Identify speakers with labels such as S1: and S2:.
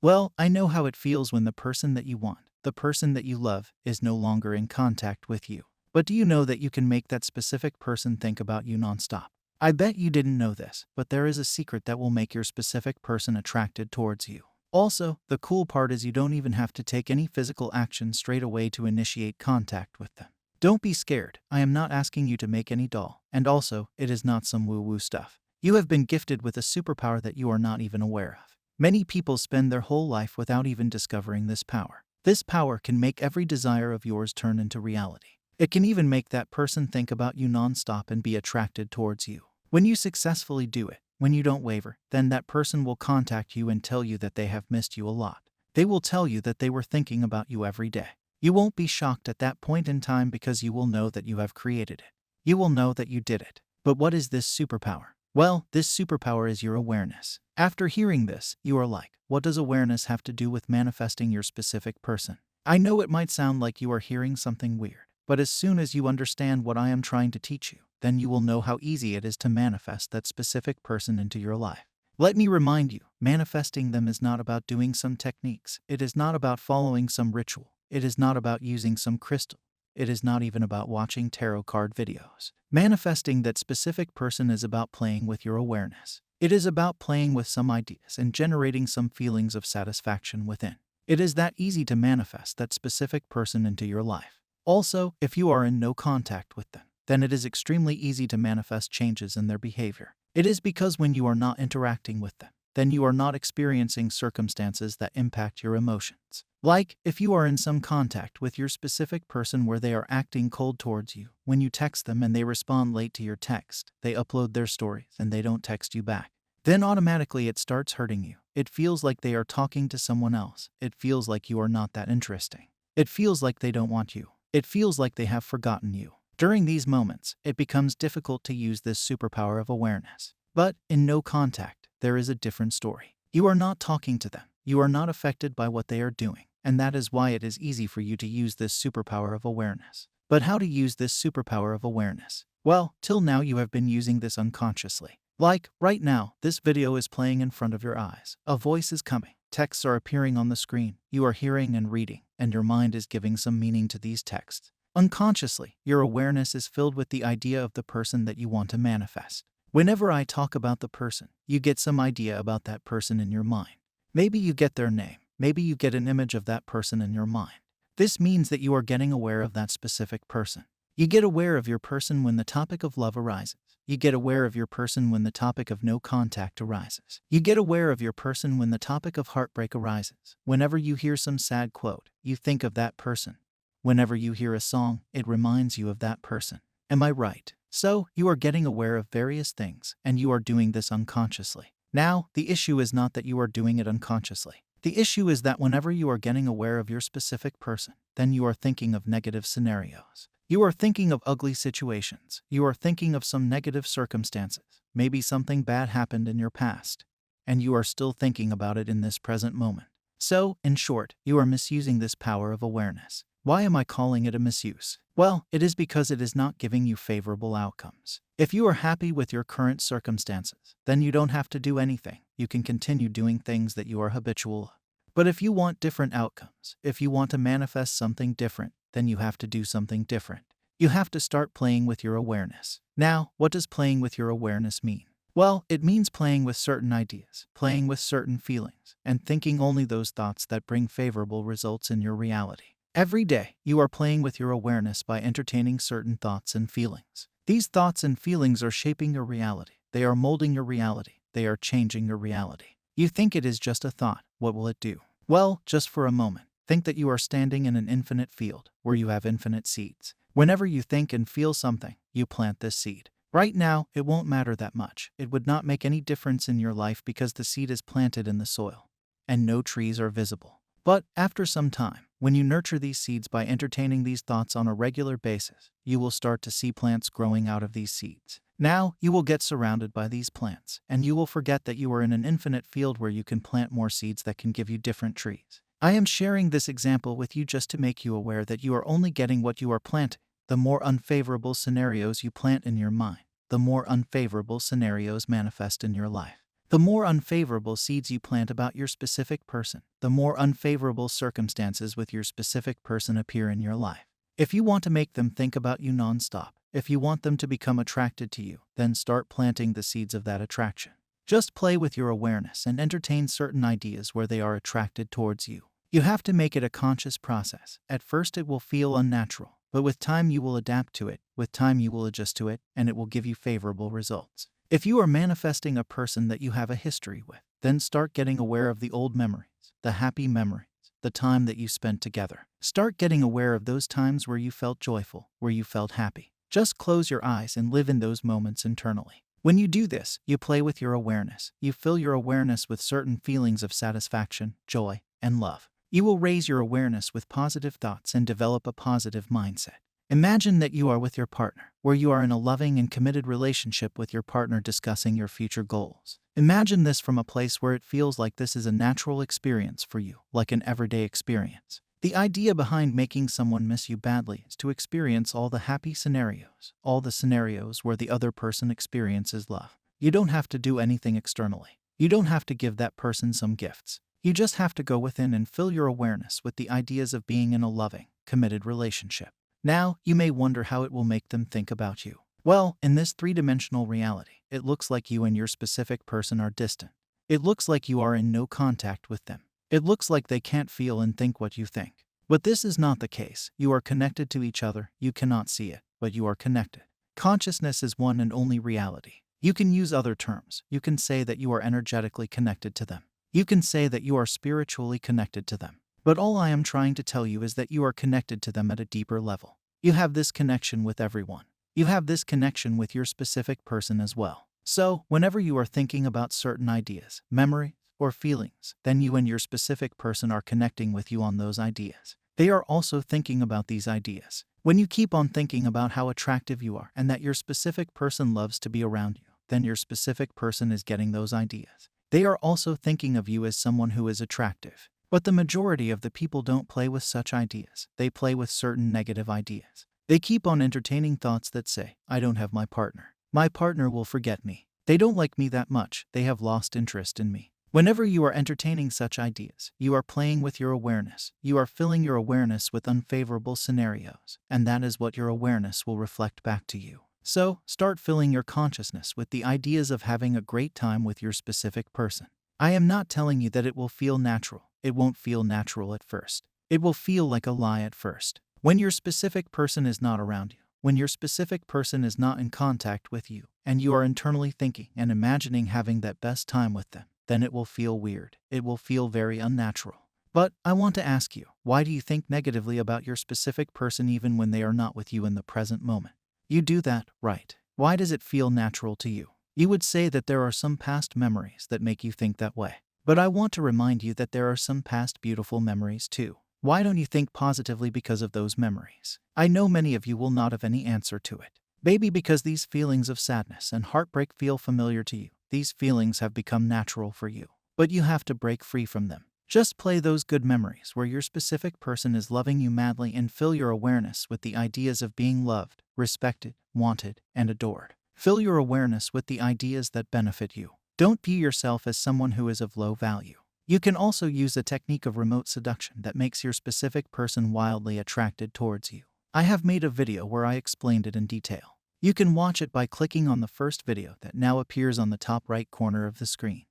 S1: Well, I know how it feels when the person that you want, the person that you love, is no longer in contact with you. But do you know that you can make that specific person think about you nonstop? I bet you didn't know this, but there is a secret that will make your specific person attracted towards you. Also, the cool part is you don't even have to take any physical action straight away to initiate contact with them. Don't be scared, I am not asking you to make any doll, and also, it is not some woo-woo stuff. You have been gifted with a superpower that you are not even aware of. Many people spend their whole life without even discovering this power. This power can make every desire of yours turn into reality. It can even make that person think about you nonstop and be attracted towards you. When you successfully do it, when you don't waver, then that person will contact you and tell you that they have missed you a lot. They will tell you that they were thinking about you every day. You won't be shocked at that point in time because you will know that you have created it. You will know that you did it. But what is this superpower? Well, this superpower is your awareness. After hearing this, you are like, what does awareness have to do with manifesting your specific person? I know it might sound like you are hearing something weird, but as soon as you understand what I am trying to teach you, then you will know how easy it is to manifest that specific person into your life. Let me remind you, manifesting them is not about doing some techniques. It is not about following some ritual. It is not about using some crystal. It is not even about watching tarot card videos. Manifesting that specific person is about playing with your awareness. It is about playing with some ideas and generating some feelings of satisfaction within. It is that easy to manifest that specific person into your life. Also, if you are in no contact with them, then it is extremely easy to manifest changes in their behavior. It is because when you are not interacting with them, then you are not experiencing circumstances that impact your emotions. Like, if you are in some contact with your specific person where they are acting cold towards you, when you text them and they respond late to your text, they upload their stories and they don't text you back, then automatically it starts hurting you. It feels like they are talking to someone else. It feels like you are not that interesting. It feels like they don't want you. It feels like they have forgotten you. During these moments, it becomes difficult to use this superpower of awareness. But in no contact, there is a different story. You are not talking to them. You are not affected by what they are doing. And that is why it is easy for you to use this superpower of awareness. But how to use this superpower of awareness? Well, till now you have been using this unconsciously. Like, right now, this video is playing in front of your eyes. A voice is coming. Texts are appearing on the screen. You are hearing and reading, and your mind is giving some meaning to these texts. Unconsciously, your awareness is filled with the idea of the person that you want to manifest. Whenever I talk about the person, you get some idea about that person in your mind. Maybe you get their name. Maybe you get an image of that person in your mind. This means that you are getting aware of that specific person. You get aware of your person when the topic of love arises. You get aware of your person when the topic of no contact arises. You get aware of your person when the topic of heartbreak arises. Whenever you hear some sad quote, you think of that person. Whenever you hear a song, it reminds you of that person. Am I right? So, you are getting aware of various things, and you are doing this unconsciously. Now, the issue is not that you are doing it unconsciously. The issue is that whenever you are getting aware of your specific person, then you are thinking of negative scenarios. You are thinking of ugly situations. You are thinking of some negative circumstances. Maybe something bad happened in your past, and you are still thinking about it in this present moment. So, in short, you are misusing this power of awareness. Why am I calling it a misuse? Well, it is because it is not giving you favorable outcomes. If you are happy with your current circumstances, then you don't have to do anything. You can continue doing things that you are habitual of. But if you want different outcomes, if you want to manifest something different, then you have to do something different. You have to start playing with your awareness. Now, what does playing with your awareness mean? Well, it means playing with certain ideas, playing with certain feelings, and thinking only those thoughts that bring favorable results in your reality. Every day, you are playing with your awareness by entertaining certain thoughts and feelings. These thoughts and feelings are shaping your reality. They are molding your reality. They are changing your reality. You think it is just a thought. What will it do? Well, just for a moment, think that you are standing in an infinite field where you have infinite seeds. Whenever you think and feel something, you plant this seed. Right now, it won't matter that much. It would not make any difference in your life because the seed is planted in the soil, and no trees are visible. But after some time, when you nurture these seeds by entertaining these thoughts on a regular basis, you will start to see plants growing out of these seeds. Now, you will get surrounded by these plants, and you will forget that you are in an infinite field where you can plant more seeds that can give you different trees. I am sharing this example with you just to make you aware that you are only getting what you are planting. The more unfavorable scenarios you plant in your mind, the more unfavorable scenarios manifest in your life. The more unfavorable seeds you plant about your specific person, the more unfavorable circumstances with your specific person appear in your life. If you want to make them think about you nonstop, if you want them to become attracted to you, then start planting the seeds of that attraction. Just play with your awareness and entertain certain ideas where they are attracted towards you. You have to make it a conscious process. At first it will feel unnatural, but with time you will adapt to it, with time you will adjust to it, and it will give you favorable results. If you are manifesting a person that you have a history with, then start getting aware of the old memories, the happy memories, the time that you spent together. Start getting aware of those times where you felt joyful, where you felt happy. Just close your eyes and live in those moments internally. When you do this, you play with your awareness. You fill your awareness with certain feelings of satisfaction, joy, and love. You will raise your awareness with positive thoughts and develop a positive mindset. Imagine that you are with your partner, where you are in a loving and committed relationship with your partner discussing your future goals. Imagine this from a place where it feels like this is a natural experience for you, like an everyday experience. The idea behind making someone miss you badly is to experience all the happy scenarios, all the scenarios where the other person experiences love. You don't have to do anything externally. You don't have to give that person some gifts. You just have to go within and fill your awareness with the ideas of being in a loving, committed relationship. Now, you may wonder how it will make them think about you. Well, in this three-dimensional reality, it looks like you and your specific person are distant. It looks like you are in no contact with them. It looks like they can't feel and think what you think. But this is not the case. You are connected to each other. You cannot see it, but you are connected. Consciousness is one and only reality. You can use other terms. You can say that you are energetically connected to them. You can say that you are spiritually connected to them. But all I am trying to tell you is that you are connected to them at a deeper level. You have this connection with everyone. You have this connection with your specific person as well. So, whenever you are thinking about certain ideas, memories, or feelings, then you and your specific person are connecting with you on those ideas. They are also thinking about these ideas. When you keep on thinking about how attractive you are and that your specific person loves to be around you, then your specific person is getting those ideas. They are also thinking of you as someone who is attractive. But the majority of the people don't play with such ideas. They play with certain negative ideas. They keep on entertaining thoughts that say, I don't have my partner. My partner will forget me. They don't like me that much. They have lost interest in me. Whenever you are entertaining such ideas, you are playing with your awareness. You are filling your awareness with unfavorable scenarios, and that is what your awareness will reflect back to you. So, start filling your consciousness with the ideas of having a great time with your specific person. I am not telling you that it will feel natural. It won't feel natural at first. It will feel like a lie at first. When your specific person is not around you, when your specific person is not in contact with you, and you are internally thinking and imagining having that best time with them, then it will feel weird. It will feel very unnatural. But I want to ask you, why do you think negatively about your specific person even when they are not with you in the present moment? You do that, right? Why does it feel natural to you? You would say that there are some past memories that make you think that way. But I want to remind you that there are some past beautiful memories too. Why don't you think positively because of those memories? I know many of you will not have any answer to it. Maybe because these feelings of sadness and heartbreak feel familiar to you. These feelings have become natural for you. But you have to break free from them. Just play those good memories where your specific person is loving you madly and fill your awareness with the ideas of being loved, respected, wanted, and adored. Fill your awareness with the ideas that benefit you. Don't view yourself as someone who is of low value. You can also use a technique of remote seduction that makes your specific person wildly attracted towards you. I have made a video where I explained it in detail. You can watch it by clicking on the first video that now appears on the top right corner of the screen.